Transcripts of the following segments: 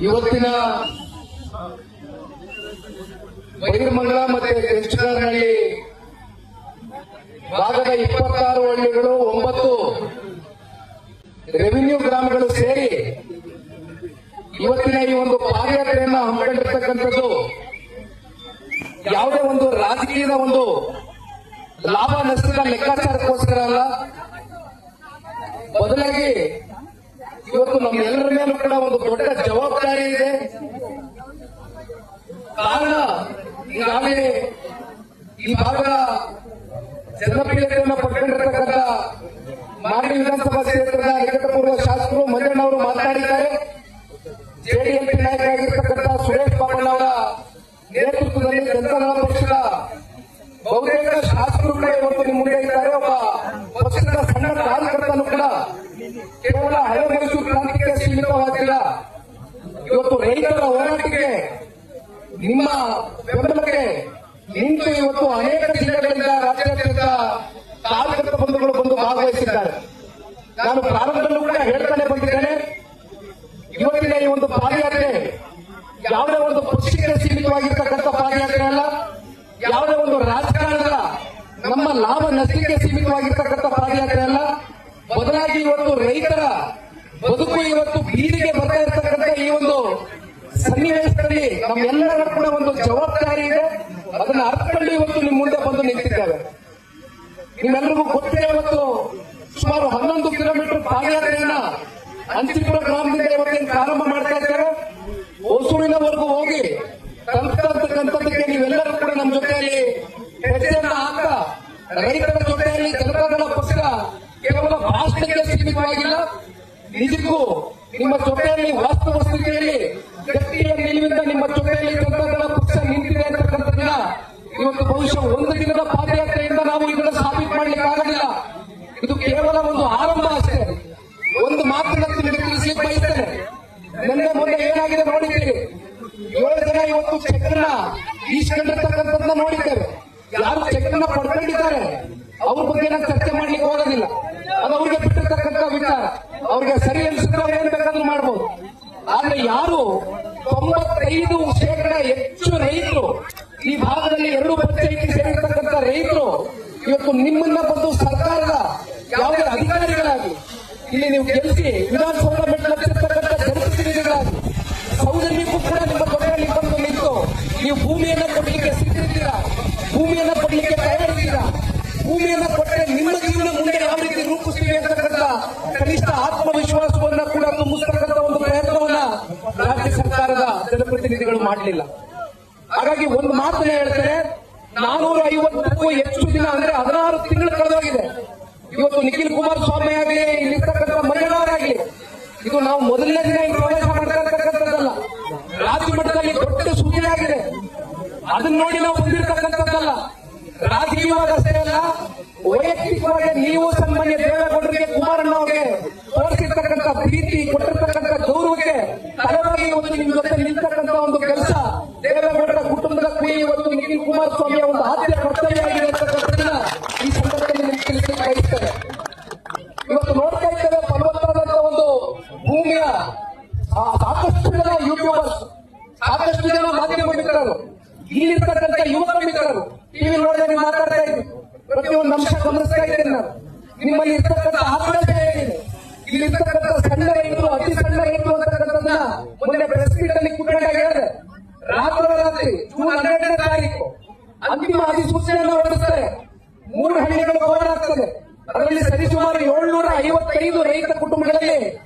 ಇವತ್ತಿನ ಬೈರಮಂಗಲ ಮತ್ತೆ ಕೆಂಚನಹಳ್ಳಿ ಭಾಗದ 26 ಹಳ್ಳಿಗಳು 9 ರೆವಿನ್ಯೂ ಗ್ರಾಮಗಳು ಸೇರಿ ಇವತ್ತಿನ ಈ ಒಂದು ಪಾದಯಾತ್ರೆಯನ್ನು ಹಮ್ಮಿಕೊಂಡಿರ್ತಕ್ಕಂಥದ್ದು ಯಾವುದೇ ಒಂದು ರಾಜಕೀಯದ ಒಂದು ಲಾಭ ನಷ್ಟದ ಲೆಕ್ಕಾಚಾರಕ್ಕೋಸ್ಕರ ಅಲ್ಲ, ಬದಲಾಗಿ ಇವತ್ತು ನಮ್ಮೆಲ್ಲರ ಮೇಲೂ ಕೂಡ ಒಂದು ದೊಡ್ಡ ಜವಾಬ್ದಾರಿ ಇದೆ. ಕಾರಣ ಈಗಾಗಲೇ ಈ ಭಾಗದ ಜನಪ್ರಿಯತೆಯನ್ನು ಪಡ್ಕೊಂಡಿರ್ತಕ್ಕಂಥ ಮಾಗಡಿ ವಿಧಾನಸಭಾ ಕ್ಷೇತ್ರದ ನಿಕಟಪೂರ್ವ ಶಾಸಕರು ಮಂಜಣ್ಣವರು ಮಾತನಾಡಿದ್ದಾರೆ. ಜೆಡಿಎಸ್ ನಾಯಕರಾಗಿರ್ತಕ್ಕಂಥ ಸುರೇಶ್ ಬಾಬಣ್ಣ ಅವರ ನೇತೃತ್ವದಲ್ಲಿ ಜನತಾದಳ ಪಕ್ಷದ ಬಹುತೇಕ ಶಾಸಕರು ಕೂಡ ಇವತ್ತು ನಿಮ್ಮ ಮುಂದೆ ಇದ್ದಾರೆ. ಒಬ್ಬ ಪಕ್ಷದ ಸಣ್ಣ ಕಾರ್ಯಕರ್ತನು ಕೂಡ ಕೇವಲ ಹಳೆ ಮೈಸೂರು ಕ್ರಾಂತಿಗೆ ಸೀಮಿತವಾಗಿಲ್ಲ. ಇವತ್ತು ರೈತರ ಹೋರಾಟಕ್ಕೆ ನಿಮ್ಮ ಬೆಂಬಲಕ್ಕೆ ನಿಂತು ಇವತ್ತು ಅನೇಕ ಜಿಲ್ಲೆಗಳಿಂದ ರಾಜ್ಯಾದ್ಯಂತ ಕಾರ್ಯಕರ್ತ ಬಂಧುಗಳು ಬಂದು ಭಾಗವಹಿಸಿದ್ದಾರೆ. ನಾನು ಪ್ರಾರಂಭದಲ್ಲೂ ಕೂಡ ಹೇಳ್ತಾನೆ ಬಂದಿದ್ದೇನೆ, ಇವತ್ತಿನ ಈ ಒಂದು ಪಾದಯಾತ್ರೆ ಯಾವುದೇ ಒಂದು ಪಕ್ಷಕ್ಕೆ ಸೀಮಿತವಾಗಿರ್ತಕ್ಕಂಥ ಪಾದಯಾತ್ರೆ ಅಲ್ಲ, ಯಾವುದೇ ಒಂದು ರಾಜಕಾರಣದ ನಮ್ಮ ಲಾಭ ನಷ್ಟಕ್ಕೆ ಸೀಮಿತವಾಗಿರ್ತಕ್ಕಂಥ ಪಾದಯಾತ್ರೆ ಅಲ್ಲ. ಬದಲಾಗಿ ಇವತ್ತು ರೈತರ ಬದುಕು ಇವತ್ತು ಬೀದಿಗೆ ಬರ್ತಾ ಇರ್ತಕ್ಕಂಥ ಈ ಒಂದು ಸನ್ನಿವೇಶದಲ್ಲಿ ನಮ್ಮೆಲ್ಲರ ಕೂಡ ಒಂದು ಜವಾಬ್ದಾರಿ ಇದೆ. ಅದನ್ನು ಅರ್ಥಕೊಂಡು ಇವತ್ತು ನಿಮ್ಮ ಮುಂದೆ ಬಂದು ನಿಂತಿದ್ದೇವೆ. ನಿಮ್ಮೆಲ್ಲರಿಗೂ ಗೊತ್ತಿದೆ, ಇವತ್ತು ಸುಮಾರು 11 ಕಿಲೋಮೀಟರ್ ಪಾದಯಾತ್ರೆಯನ್ನ ಅಂಚಿಪುರ ಗ್ರಾಮದಿಂದ ಇವತ್ತೇನು ಪ್ರಾರಂಭ ಮಾಡ್ತಾ ಇದ್ದೇವೆ. ಹೊಸೂರಿನವರೆಗೂ ಹೋಗಿ ತಲುಪತಕ್ಕಂಥದ್ದಕ್ಕೆ ನೀವೆಲ್ಲರೂ ಕೂಡ ನಮ್ಮ ಜೊತೆಯಲ್ಲಿ ಹೆಜ್ಜೆಯನ್ನ ಹಾಕ ರೈತರ ಜೊತೆಯಲ್ಲಿ ಜನತಾದಳ ಪಕ್ಷ ಕೇವಲ ಭಾಷಣಕ್ಕೆ ಸೀಮಿತವಾಗಿಲ್ಲ, ನಿಜಕ್ಕೂ ನಿಮ್ಮ ಜೊತೆಯಲ್ಲಿ ವಾಸ್ತವ ಸ್ಥಿತಿಯಲ್ಲಿ ಗಟ್ಟಿಯ ನಿಲುವಿಂದ ನಿಮ್ಮ ಜೊತೆಯಲ್ಲಿ ಜನತಾದಳ ಪಕ್ಷ ನಿಂತಿದೆ ಅಂತಕ್ಕಂಥದ್ದನ್ನ ಇವತ್ತು ಬಹುಶಃ ಒಂದು ದಿನದ ಪಾದಯಾತ್ರೆಯಿಂದ ನಾವು ಇದನ್ನು ಸಾಬೀತು ಮಾಡಲಿಕ್ಕೆ ಆಗೋದಿಲ್ಲ. ಇದು ಕೇವಲ ಒಂದು ಆರಂಭ ಅಷ್ಟೇ. ಒಂದು ಮಾತನ್ನ ತಿಳಿಸ್ಲಿಕ್ಕೆ ಬಯಸ್ತೇನೆ. ನಿನ್ನೆ ಮೊನ್ನೆ ಏನಾಗಿದೆ ನೋಡಿದ್ದೀರಿ, 7 ಜನ ಇವತ್ತು ಚೆಕ್ನ ಈಸ್ಕೊಂಡಿರ್ತಕ್ಕಂಥದ್ದನ್ನ ನೋಡಿದ್ದೇವೆ. ಯಾರು ಚೆಕ್ನ ಪಡ್ಕೊಂಡಿದ್ದಾರೆ ಅವ್ರ ಬಗ್ಗೆ ನಾನು ಚರ್ಚೆ ಮಾಡ್ಲಿಕ್ಕೆ ಹೋಗೋದಿಲ್ಲ, ಅದು ಅವ್ರಿಗೆ ಬಿಟ್ಟಿರ್ತಕ್ಕಂಥ ವಿಚಾರ. ಅವ್ರಿಗೆ ಸರಿ ಅನಿಸಿದ್ರೆ ಅವ್ರು ಏನ್ ಬೇಕಾದ್ರೂ ಮಾಡ್ಬೋದು. ಆದ್ರೆ ಯಾರು 95% ಹೆಚ್ಚು ರೈತರು ಈ ಭಾಗದಲ್ಲಿ 2 ಪಂಚಾಯಿತಿ ಸೇರಿರ್ತಕ್ಕಂಥ ರೈತರು ಇವತ್ತು ನಿಮ್ಮನ್ನ ಬಂದು ಸರ್ಕಾರದ ಯಾವುದೇ ಅಧಿಕಾರಿಗಳಾಗಿ ಇಲ್ಲಿ ನೀವು ಗೆಲ್ಲಿಸಿ ವಿಧಾನಸೌಧ ಮೆಟ್ಟಿಲಿರ್ತಕ್ಕಂಥ ಜನಪ್ರತಿನಿಧಿಗಳಾಗಿ ಸೌಜನ್ಯಕ್ಕೂ ಕೂಡ ನಿಮ್ಮ ಜೊತೆಯಲ್ಲಿ ಬಂದು ನಿಂತು ನೀವು ಭೂಮಿಯನ್ನ ಕೊಡಲಿಕ್ಕೆ ಸಿದ್ಧಿದ್ದೀರಾ, ಭೂಮಿಯನ್ನ ಕೊಡಲಿಕ್ಕೆ ತಯಾರಿದ್ದೀರಾ, ಭೂಮಿಯನ್ನ ಕೊಟ್ಟರೆ ನಿಮ್ಮ ಜೀವನ ಮುಂದೆ ಯಾವ ರೀತಿ ರೂಪಿಸ್ತೀವಿ ಅಂತಕ್ಕಂಥ ಕನಿಷ್ಠ ಆತ್ಮವಿಶ್ವಾಸವನ್ನ ಕೂಡ ತುಂಬಿಸ್ತಕ್ಕಂಥ ಒಂದು ಪ್ರಯತ್ನವನ್ನ ರಾಜ್ಯ ಸರ್ಕಾರದ ಜನಪ್ರತಿನಿಧಿಗಳು ಮಾಡಲಿಲ್ಲ. ಹಾಗಾಗಿ ಒಂದು ಮಾತನ್ನ ಹೇಳ್ತಾರೆ, 450ಕ್ಕೂ ಹೆಚ್ಚು ದಿನ ಅಂದ್ರೆ 16 ತಿಂಗಳು ಕಳೆದೋಗಿದೆ. ಇವತ್ತು ನಿಖಿಲ್ ಕುಮಾರಸ್ವಾಮಿ ಆಗಲಿ, ಇಲ್ಲಿರ್ತಕ್ಕಂಥ ಮಂಜಣ್ಣವರಾಗಲಿ, ಇದು ನಾವು ಮೊದಲನೇ ದಿನ ಇಲ್ಲಿ ಪ್ರವೇಶ ಮಾಡ್ತಾ ಇರ್ತಕ್ಕಂಥದ್ದಲ್ಲ. ರಾಜ್ಯ ಮಟ್ಟದಲ್ಲಿ ದೊಡ್ಡ ಸೂಚನೆ ಆಗಿದೆ. ಅದನ್ನ ನೋಡಿ ನಾವು ಬಂದಿರತಕ್ಕಂಥದ್ದಲ್ಲ. ರಾಜಕೀಯವಾಗಿ ಅಷ್ಟೇ ಅಲ್ಲ, ವೈಯಕ್ತಿಕವಾಗಿ ನೀವು ಸನ್ಮಾನ್ಯ ದೇವೇಗೌಡರಿಗೆ, ಕುಮಾರಣ್ಣ ಅವರಿಗೆ ತೋರಿಸಿರ್ತಕ್ಕಂಥ ಪ್ರೀತಿ, ಕೊಟ್ಟಿರ್ತಕ್ಕಂಥ ಗೌರವಕ್ಕೆ ತಲೆವಾಗಿ ಇವತ್ತು ನಿಮ್ ಜೊತೆ ನಿಲ್ತಕ್ಕಂಥ ಒಂದು ಕೆಲಸ ದೇವೇಗೌಡರ ಕುಟುಂಬದ ಇವತ್ತು ನಿಖಿಲ್ ಕುಮಾರಸ್ವಾಮಿಯ ಒಂದು ಆದ್ಯ ಕರ್ತವ್ಯ ಆಗಿದೆ ಅಂತಕ್ಕಂಥದ್ದನ್ನ ಈ ಸಂದರ್ಭದಲ್ಲಿ ತಿಳಿಸಲಿಕ್ಕೆ ಬಯಸ್ತೇನೆ. ಇವತ್ತು ನೋಡ್ತಾ ಇದ್ದೇವೆ, ಫಲವತ್ತಾದಂತಹ ಒಂದು ಭೂಮಿಯ ಸಾಕಷ್ಟು ಜನ ಯೂಟ್ಯೂಬರ್ಸ್, ಸಾಕಷ್ಟು ಜನ ಮಾಧ್ಯಮ ಮಿತ್ರರು, ಇಲ್ಲಿರ್ತಕ್ಕಂಥ ಯುವಕ ಮಿತ್ರರು ಟಿವಿ ನೋಡಿದ್ರೆ ನೀವು ಮಾತಾಡ್ತಾ ಇದ್ದೀವಿ, ಪ್ರತಿಯೊಂದು ಅಂಶ ಗಮನಿಸ್ತಾ ಇದ್ದೇನೆ ನಾನು. ನಿಮ್ಮಲ್ಲಿ ಇರ್ತಕ್ಕಂಥ ಆಕ್ರೋಶ ಏನಿದೆ, ಇಲ್ಲಿರ್ತಕ್ಕಂಥ ಸಣ್ಣ ರೈತರು, ಅತಿ ಸಣ್ಣ ರೈತರು ಅಂತಕ್ಕಂಥದ್ದನ್ನ ಮೊನ್ನೆ ಪ್ರೆಸ್ ಮೀಟ್ ಅಲ್ಲಿ ಕೂತ್ಕೊಂಡಾಗ ಹೇಳಿದೆ. ರಾತ್ರಿ ಜೂನ್ 12ನೇ ತಾರೀಕು ಅಂತಿಮ ಅಧಿಸೂಚನೆಯನ್ನು ಹೊರಡಿಸ್ತಾರೆ. 3 ಹಳ್ಳಿಗಳು ಕವರ್ ಆಗ್ತದೆ. ಅದರಲ್ಲಿ ಸರಿಸುಮಾರು 755 ರೈತ ಕುಟುಂಬಗಳಲ್ಲಿ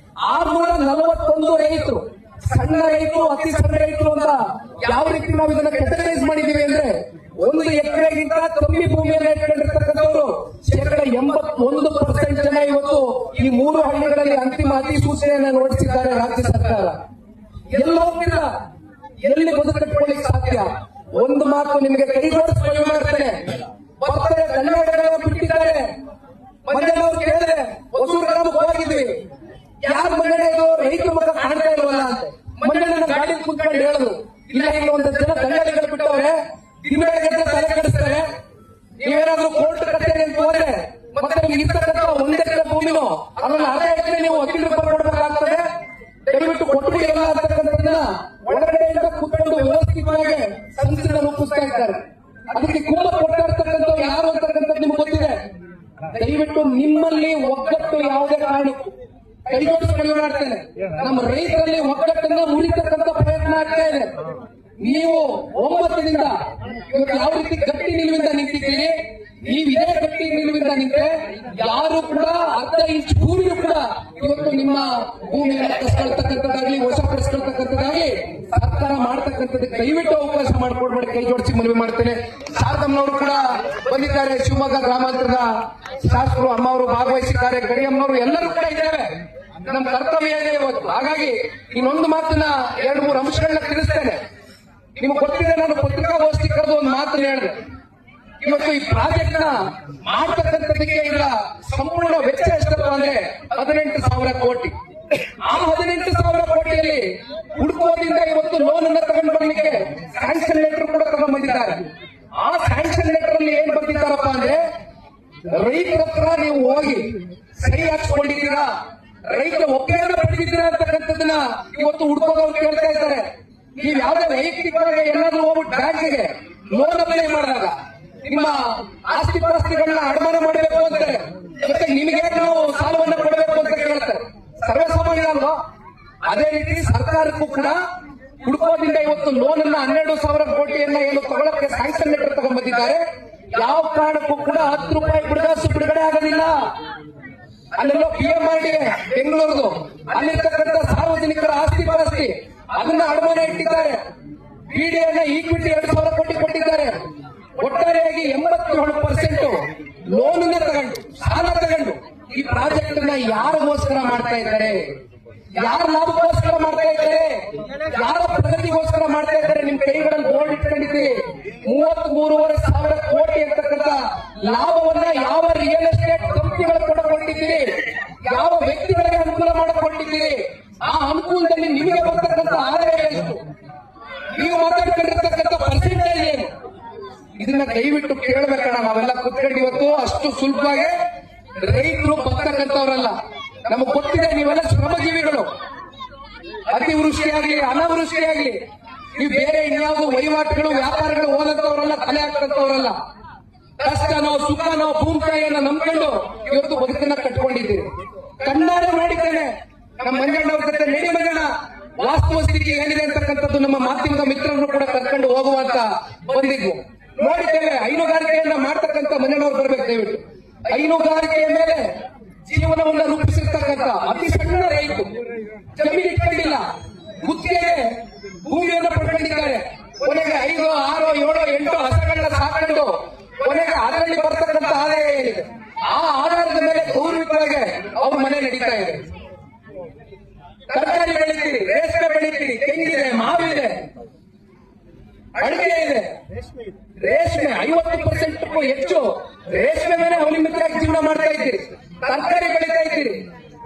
641 ರೈತರು, ಸಣ್ಣ ರೈತರು, ಅತಿ ಸಣ್ಣ ರೈತರು ಅಂತ ಯಾವ ರೀತಿ ನಾವು ಇದನ್ನ ಕ್ಯಾಟಗರೈಸ್ ಮಾಡಿದೀವಿ ಅಂದ್ರೆ, 1 ಎಕರೆಗಿಂತ ಕಮ್ಮಿ ಭೂಮಿಯನ್ನು ಇಟ್ಕೊಂಡಿರ್ತಕ್ಕಂಥವರು 81% ಜನ ಇವತ್ತು ಈ 3 ಹಳ್ಳಿಗಳಲ್ಲಿ ಅಂತಿಮ ಅಧಿಸೂಚನೆಯನ್ನು ಹೊರಡಿಸಿದ್ದಾರೆ ರಾಜ್ಯ ಸರ್ಕಾರ. ಎಲ್ಲೋಗಿಲ್ಲ, ಎಲ್ಲಿ ಬದುಕಟ್ಕೊಳ್ಳಿಕ್ಕೆ ಸಾಧ್ಯ? ಒಂದು ಮಾತು ನಿಮಗೆ ಕೈ ಜೋಡಿಸಿ ಮಾಡ್ತೇನೆ, ಬರ್ತಾರೆ ಕನ್ನಡ ಬಿಟ್ಟಿದ್ದಾರೆ. ಮಂಜಣ್ಣವ್ರು ಕೇಳಿದ್ರೆ ಹೊಸೂರು ಗ್ರಾಮಕ್ಕೆ ಹೋಗಿದ್ವಿ, ಯಾರು ಮಂಜಣ್ಣ ಇದು ರೈತ ಮಗ ಕಾಣ್ತಾ ಇಲ್ವಲ್ಲ ಅಂತ. ಮಂಜಣ್ಣ ಗಾಡಿ ಕುತ್ಕೊಂಡು ಹೇಳಿದ್ರು, ಇಲ್ಲ ಇಲ್ಲ ಒಂದಷ್ಟು ಜನ ಕನ್ನಡಿಗರು ಬಿಟ್ಟವ್ರೆ, ದಿನಗಳಿಗೆ ತಲೆ ಕೆಡಿಸ್ತಾರೆ, ನೀವೇನಾದ್ರೂ ಕೋರ್ಟ್ ಕಟ್ಟೆ ಅಂತ ಹೋದ್ರೆ ಮತ್ತೆ ನಿಮ್ಗೆ ಇರ್ತಕ್ಕಂಥ 1 ಎಕರೆ ಭೂಮಿ ಜಮೀನು, ಅದನ್ನ ಅರ್ಧ ಎಕರೆ ನೀವು ವಕೀಲರು ಕೊಡಬೇಕಾಗ್ತದೆ. ದಯವಿಟ್ಟು ಕೊಟ್ಟುಬಿಡಿ ಎಲ್ಲ ಅಂತಕ್ಕಂಥದ್ದನ್ನ ಒಳಗಡೆಯಿಂದ ಕೂತ್ಕೊಂಡು ವ್ಯವಸ್ಥಿತವಾಗಿ ಸಂಸದ ರೂಪಿಸ್ತಾ ಇದ್ದಾರೆ. ಅದಕ್ಕೆ ಕುಂಭ ಕೊಡ್ತಾ ಇರ್ತಕ್ಕಂಥ ಯಾರು ಅಂತಕ್ಕಂಥದ್ದು ನಿಮ್ಗೆ ಗೊತ್ತಿದೆ. ದಯವಿಟ್ಟು ನಿಮ್ಮಲ್ಲಿ ಒಗ್ಗಟ್ಟು ಯಾವುದೇ ಕಾರಣಕ್ಕೂ ಕೈಜೋಡಿಸಿ ಮಾಡ್ತೇನೆ. ನಮ್ಮ ರೈತರಲ್ಲಿ ಒಗ್ಗಟ್ಟನ್ನ ಮುರಿತಕ್ಕಂಥ ಪ್ರಯತ್ನ ಆಗ್ತಾ ಇದೆ. ನೀವು ಒಮ್ಮತದಿಂದ ಇವತ್ತು ಯಾವ ರೀತಿ ಗಟ್ಟಿ ನಿಲುವಿಂದ ನಿಂತಿದ್ದೀರಿ, ನೀವು ಇದೇ ಗಟ್ಟಿ ನಿಲುವಿಂದ ನಿಂತೆ ಯಾರು ಕೂಡ ಅರ್ಧ ಇಂಚ್ ಭೂಮಿಯೂ ಕೂಡ ಇವತ್ತು ನಿಮ್ಮ ಭೂಮಿಯನ್ನು ಕಸ್ಕೊಳ್ತಕ್ಕಂಥದ್ದಾಗ್ಲಿ ವಶಪಡಿಸ್ಕೊಳ್ತಕ್ಕಂಥದ್ದಾಗಿ ಸರ್ಕಾರ ಮಾಡ್ತಕ್ಕಂಥದ್ದಕ್ಕೆ ದಯವಿಟ್ಟು ಅವಕಾಶ ಮಾಡಿಕೊಡ್ಬೇಡಿ. ಕೈ ಜೋಡಿಸಿ ಮನವಿ ಮಾಡ್ತೇನೆ. ಶಾರದಮ್ಮನವರು ಕೂಡ ಬಂದಿದ್ದಾರೆ, ಶಿವಮೊಗ್ಗ ಗ್ರಾಮಾಂತರದ ಶಾಸಕರು ಅಮ್ಮ ಅವರು ಭಾಗವಹಿಸಿದ್ದಾರೆ, ಗಡಿಯಮ್ಮನವರು ಎಲ್ಲರೂ ಕೂಡ ಇದ್ದೇವೆ. ನಮ್ಮ ಕರ್ತವ್ಯ ಇದೆ ಇವತ್ತು. ಹಾಗಾಗಿ ಇನ್ನೊಂದು ಮಾತನ್ನ 2-3 ಅಂಶಗಳನ್ನ ತಿಳಿಸ್ತೇನೆ. ನಿಮ್ಗೆ ಗೊತ್ತಿದೆ, ನಾನು ಪತ್ರಿಕಾಗೋಷ್ಠಿ ಕರೆದು ಒಂದು ಮಾತು ಹೇಳಿದೆ. ಇವತ್ತು ಈ ಪ್ರಾಜೆಕ್ಟ್ ನ ಮಾಡ್ತಕ್ಕಂಥದಕ್ಕೆ ಇದರ ಸಂಪೂರ್ಣ ವೆಚ್ಚ ಎಷ್ಟಪ್ಪ ಅಂದ್ರೆ 18,000 ಕೋಟಿ. ಆ 18,000 ಕೋಟಿಯಲ್ಲಿ ಹುಡುಕೋದ್ರಿಂದ ಇವತ್ತು ಲೋನ್ ಅನ್ನ ತಗೊಂಡು ಬರ್ಲಿಕ್ಕೆ ಸ್ಯಾಂಕ್ಷನ್ ಲೆಟರ್ ಕೂಡ ತಗೊಂಡು ಬಂದಿದ್ದಾರೆ. ಆ ಸ್ಯಾಂಕ್ಷನ್ ಲೆಟರ್ ಅಲ್ಲಿ ಏನ್ ಬರ್ತಿದ್ದಾರಪ್ಪ ಅಂದ್ರೆ, ರೈತರ ಹತ್ರ ನೀವು ಹೋಗಿ ಸಹಿ ಹಾಕ್ಸ್ಕೊಂಡಿದ್ದೀರಾ, ರೈತರ ಒಪ್ಪಿಗೆಯನ್ನು ಪಡೆದಿದ್ದೀರಾ ಅಂತಕ್ಕಂಥದ್ದನ್ನ ಇವತ್ತು ಹುಡ್ಕೋದವ್ರು ಕೇಳ್ತಾ ಇದ್ದಾರೆ. ನೀವು ಯಾವುದೇ ವೈಯಕ್ತಿಕವಾಗಿ ಏನಾದ್ರೂ ಹೋಗ್ಬಿಟ್ಟು ಬ್ಯಾಂಕ್ಗೆ ಲೋನ್ ಅಪ್ಲೈ ಮಾಡಿದಾಗ ನಿಮ್ಮ ಆಸ್ತಿ ಪಾಸ್ತಿಗಳನ್ನ ಅಡಮಾನ ಮಾಡಬೇಕು ಅಂತಾರೆ, ಮತ್ತೆ ನಿಮಗೆ ನಾವು ಸಾಲವನ್ನು ಕೊಡಬೇಕು ಅಂತ ಕೇಳ್ತಾರೆ. ಸರ್ವಸಾಮಾನ್ಯ ಅಲ್ವಾ? ಅದೇ ರೀತಿ ಸರ್ಕಾರಕ್ಕೂ ಕೂಡ ಹುಡುಕೋದ್ರಿಂದ ಇವತ್ತು ಲೋನ್ ಅನ್ನ 12,000 ಕೋಟಿಯನ್ನ ಏನು ತಗೊಳಕ್ಕೆ ಸ್ಯಾಂಕ್ಷನ್ ಲೆಟರ್ ತಗೊಂಡ್ಬಂದಿದ್ದಾರೆ. ಯಾವ ಕಾರಣಕ್ಕೂ ಕೂಡ 10 ರೂಪಾಯಿ ಬುಡಗಾಸು ಬಿಡುಗಡೆ ಆಗೋದಿಲ್ಲ. ಅಲ್ಲೆಲ್ಲೋ PMRD ಬೆಂಗಳೂರು ಅಲ್ಲಿರ್ತಕ್ಕಂಥ ಸಾರ್ವಜನಿಕರ ಆಸ್ತಿ ಪಾಸ್ತಿ ಅದನ್ನ ಅಡಮಾನ ಇಟ್ಟಿದ್ದಾರೆ. BDAನ ಈಕ್ವಿಟಿ 2,000 ಕೋಟಿ ಕೊಟ್ಟಿದ್ದಾರೆ. ಒಟ್ಟಾರೆಯಾಗಿ 87% ಲೋನ್ ತಗೊಂಡು ಸಾಲ ತಗೊಂಡು ಈ ಪ್ರಾಜೆಕ್ಟ್ ನ ಯಾರಿಗೋಸ್ಕರ ಮಾಡ್ತಾ ಇದ್ದಾರೆ, ಯಾರ ಲಾಭಕ್ಕೋಸ್ಕರ ಮಾಡ್ತಾ ಇದ್ದಾರೆ, ಯಾರ ಪ್ರಗತಿಗೋಸ್ಕರ ಮಾಡ್ತಾ ಇದ್ದಾರೆ? ನಿಮ್ ಕೈಗಳಲ್ಲಿ ಬೋರ್ಡ್ ಇಟ್ಕೊಂಡಿದ್ದೀರಿ. 33,500 ಕೋಟಿ ಅಂತಕ್ಕಂಥ ಲಾಭವನ್ನ ಯಾವ ರಿಯಲ್ ಎಸ್ಟೇಟ್ ಕಂಪನಿಗಳು ಕೂಡ ಕೊಟ್ಟಿದ್ದೀರಿ, ಯಾವ ವ್ಯಕ್ತಿಗಳಿಗೆ ಅನುಕೂಲ ಮಾಡಿಕೊಂಡಿದ್ದೀರಿ. ಆ ಅನುಕೂಲದಲ್ಲಿ ನಿಮಗೆ ಬರ್ತಕ್ಕಂಥ ಆದಾಯ ಎಷ್ಟು, ನೀವು ಮಾತಾಡ್ಕೊಂಡಿರ್ತಕ್ಕಂಥ ಪರ್ಸೆಂಟೇಜ್ ಏನು, ಇದನ್ನ ದಯವಿಟ್ಟು ಕೇಳಬೇಕಣ್ಣ. ನಾವೆಲ್ಲ ಕುತ್ಕೊಂಡು ಇವತ್ತು ಅಷ್ಟು ಸುಲಭವಾಗಿ ರೈತರು ಬರ್ತಕ್ಕಂಥವ್ರಲ್ಲ. ನಮಗ್ ಗೊತ್ತಿದೆ, ನೀವೆಲ್ಲ ಶ್ರಮಜೀವಿಗಳು. ಅತಿವೃಷ್ಟಿಯಾಗ್ಲಿ ಅನಾವೃಷ್ಟಿಯಾಗ್ಲಿ ನೀವು ಬೇರೆ ಇನ್ಯಾವುದು ವಹಿವಾಟುಗಳು ವ್ಯಾಪಾರಗಳು ಹೋದಂತವ್ರಲ್ಲ, ತಲೆ ಹಾಕಂತವ್ರಲ್ಲ. ಕಷ್ಟನೋ ಸುಖನೋ ಭೂಮಿಕಾಯಿಯನ್ನ ನಂಬ್ಕೊಂಡು ಇವತ್ತು ಬದುಕನ್ನ ಕಟ್ಕೊಂಡಿದ್ದೀರಿ. ಕಣ್ಣಾರೆ ಮಾಡಿದ್ದೇನೆ. ನಮ್ಮ ಮಂಜಣ್ಣವ್ರ ಜೊತೆ ನಡಿ ಮಂಜಣ್ಣ ವಾಸ್ತವ ಸ್ಥಿತಿ ಏನಿದೆ ಅಂತಕ್ಕಂಥದ್ದು ನಮ್ಮ ಮಾಧ್ಯಮದ ಮಿತ್ರರನ್ನು ಕೂಡ ಕರ್ಕೊಂಡು ಹೋಗುವಂತ ಬಂದಿದ್ವು. ನೋಡಿದ್ದೇವೆ. ಹೈನುಗಾರಿಕೆಯನ್ನ ಮಾಡ್ತಕ್ಕಂಥ ಮಂಜಣ್ಣವ್ರು ಬರ್ಬೇಕು ದಯವಿಟ್ಟು. ಹೈನುಗಾರಿಕೆಯ ಮೇಲೆ ಜೀವನವನ್ನ ರೂಪಿಸಿರ್ತಕ್ಕಂಥ ಅತಿ ಸಣ್ಣ ರೈತರು, ಜಮೀನು ಇಟ್ಕೊಂಡಿಲ್ಲ, ಗುತ್ತಿಗೆಗೆ ಭೂಮಿಯನ್ನು ಪಡ್ಕೊಂಡಿದ್ದಾರೆ. ಕೊನೆಗೆ 5, 6, 7, 8 ಹಸಗಳನ್ನ ಸಾಕೊಂಡು ಕೊನೆಗೆ ಅದರಲ್ಲಿ ಬರ್ತಕ್ಕಂಥ ಆದಾಯ ಏನಿದೆ ಆ ಆಧಾರದ ಮೇಲೆ ಗೌರವಿತವಾಗಿ ಅವ್ರ ಮನೆ ನಡೀತಾ ಇದೆ. ತರಕಾರಿ ಬೆಳಿತೀರಿ, ರೇಷ್ಮೆ ಬೆಳಿತೀರಿ, ತೆಂಗಿದೆ, ಮಾವಿದೆ, ಅಡಿಕೆ ಇದೆ. ರೇಷ್ಮೆ 50% ಹೆಚ್ಚು ರೇಷ್ಮೆ ಮೇಲೆ ಅವಲಂಬಿತರಾಗಿ ಜೀವನ ಮಾಡ್ತಾ ಇದ್ದೀರಿ. ತರಕಾರಿ ಬೆಳೀತಾ ಇದ್ದೀರಿ.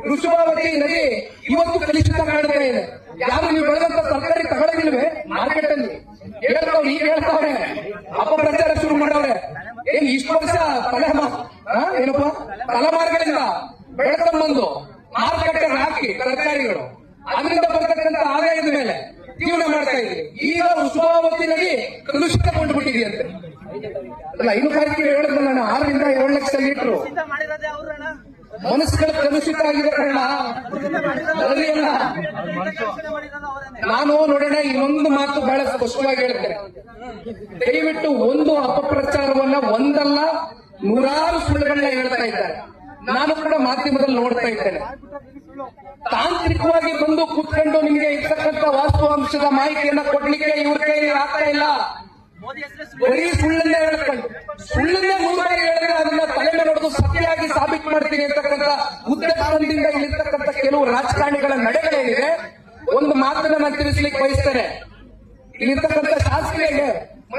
ವೃಷಭಾವತಿ ನದಿ ಇವತ್ತು ಕಲುಷಿತ ಕಾಣ್ತಾ ಇದೆ. ಯಾರು ನೀವು ಬೆಳೆದಂತ ತರಕಾರಿ ತಗೊಳ್ಳೋದಿಲ್ವೇ ಮಾರ್ಕೆಟ್ ಅಲ್ಲಿ? ಹೇಳ್ತಾವ್ರು, ಈಗ ಹೇಳ್ತಾವ್ರೆ, ಅಪಪ್ರಚಾರ ಶುರು ಮಾಡವ್ರೆ. ಏನ್ ಇಷ್ಟು ವರ್ಷ ಏನಪ್ಪ ತಲೆಮಾರುಗಳಿಂದ ಬೆಳೆತಂಬಂದು ಮಾರುಕಟ್ಟೆಗೆ ಹಾಕಿ ತರಕಾರಿಗಳು ಅದರಿಂದ ಬರ್ತಕ್ಕಂಥ ಆದಾಯದ ಮೇಲೆ ಜೀವನ ಮಾಡ್ತಾ ಇದ್ರಿ. ಈಗ ವೃಷಭಾವತಿ ನದಿ ಕಲುಷಿತಗೊಂಡು ಬಿಟ್ಟಿದೆಯಂತೆ. ಅಲ್ಲ, ಹೈನುಗಾರಿಕೆ ಹೇಳಿದ್ರೆ ನಾನು 6 ರಿಂದ 7 ಲಕ್ಷ ಲೀಟರ್ ಮನಸ್ಸುಗಳು ಕಲುಷಿತ ಆಗಿದೆ ಕಾರಣ ಅಲ್ಲ. ನಾನು ನೋಡೋಣ, ಇನ್ನೊಂದು ಮಾತು ಬಹಳ ಸ್ಪಷ್ಟವಾಗಿ ಹೇಳ್ತೇನೆ. ದಯವಿಟ್ಟು ಒಂದು ಅಪಪ್ರಚಾರವನ್ನ ಒಂದಲ್ಲ 100 ಸುಳ್ಳುಗಳನ್ನ ಹೇಳ್ತಾ ಇದ್ದಾರೆ. ನಾನು ಕೂಡ ಮಾಧ್ಯಮದಲ್ಲಿ ನೋಡ್ತಾ ಇದ್ದೇನೆ. ತಾಂತ್ರಿಕವಾಗಿ ಬಂದು ಕೂತ್ಕೊಂಡು ನಿಮಗೆ ಇರ್ತಕ್ಕಂಥ ವಾಸ್ತವಾಂಶದ ಮಾಹಿತಿಯನ್ನ ಕೊಡ್ಲಿಕ್ಕೆ ಇವ್ರ ಕೈಯಲ್ಲಿ ಆಗ್ತಾ ಇಲ್ಲ. ಬರೀ ಸುಳ್ಳನ್ನೇ ಹೇಳ್ಕೊಂಡು ಸುಳ್ಳನ್ನೇ 3 ಬಾರಿ ಹೇಳಿದ್ರೆ ಅದನ್ನ ತಲೆಗೆ ನೋಡಿದು ಸತ್ಯವಾಗಿ ಸಾಬೀತು ಮಾಡ್ತೀನಿ ಅಂತಕ್ಕಂಥ ಉದ್ದೇಶದಿಂದ ಇಲ್ಲಿರ್ತಕ್ಕಂಥ ಕೆಲವು ರಾಜಕಾರಣಿಗಳ ನಡೆಗಳೇನಿದೆ, ಒಂದು ಮಾತನ್ನ ನಾನು ತಿಳಿಸ್ಲಿಕ್ಕೆ ಬಯಸ್ತೇನೆ. ಇಲ್ಲಿರ್ತಕ್ಕಂಥ ಶಾಸಕರಿಗೆ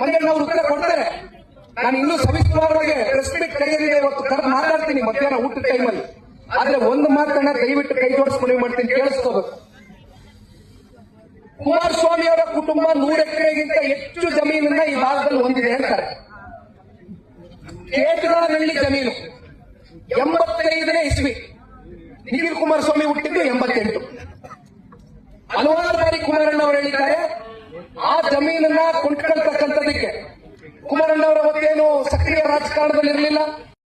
ಮಂಜಣ್ಣವರು ಉತ್ತರ ಕೊಡ್ತಾರೆ. ನಾನು ಇನ್ನೂ ಸವಿಸ್ತಾರವಾಗಿ ಪ್ರೆಸ್ ಮೀಟ್ ಕರೆಯಲಿದೆ, ಇವತ್ತು ಕರೆದು ಮಾತಾಡ್ತೀನಿ ಮಧ್ಯಾಹ್ನ ಊಟದ ಟೈಮಲ್ಲಿ. ಆದ್ರೆ ಒಂದು ಮಾತನ್ನ ದಯವಿಟ್ಟು ಕೈ ಜೋಡಿಸ್ಕೊಂಡು ಮಾಡ್ತೀನಿ, ಕೇಳಿಸ್ಕೋಬೇಕು. ಕುಮಾರಸ್ವಾಮಿ ಅವರ ಕುಟುಂಬ 100 ಎಕರೆಗಿಂತ ಹೆಚ್ಚು ಜಮೀನನ್ನ ಈ ಭಾಗದಲ್ಲಿ ಹೊಂದಿದೆ ಅಂತಾರೆ. ಕೇತಗಾನಹಳ್ಳಿ ಜಮೀನು 85ನೇ ಇಸ್ವಿ ನಿಖಿಲ್ ಕುಮಾರಸ್ವಾಮಿ ಹುಟ್ಟಿದ್ದು 88. ಹಲವಾರು ಬಾರಿ ಕುಮಾರಣ್ಣ ಅವರು ಹೇಳಿದ್ದಾರೆ ಆ ಜಮೀನನ್ನ ಕೊಂಡ್ಕೊಳ್ತಕ್ಕಂಥದಕ್ಕೆ ಕುಮಾರಣ್ಣ ಅವರ ಅವತ್ತೇನು ಸಕ್ರಿಯ ರಾಜಕಾರಣದಲ್ಲಿ ಇರಲಿಲ್ಲ.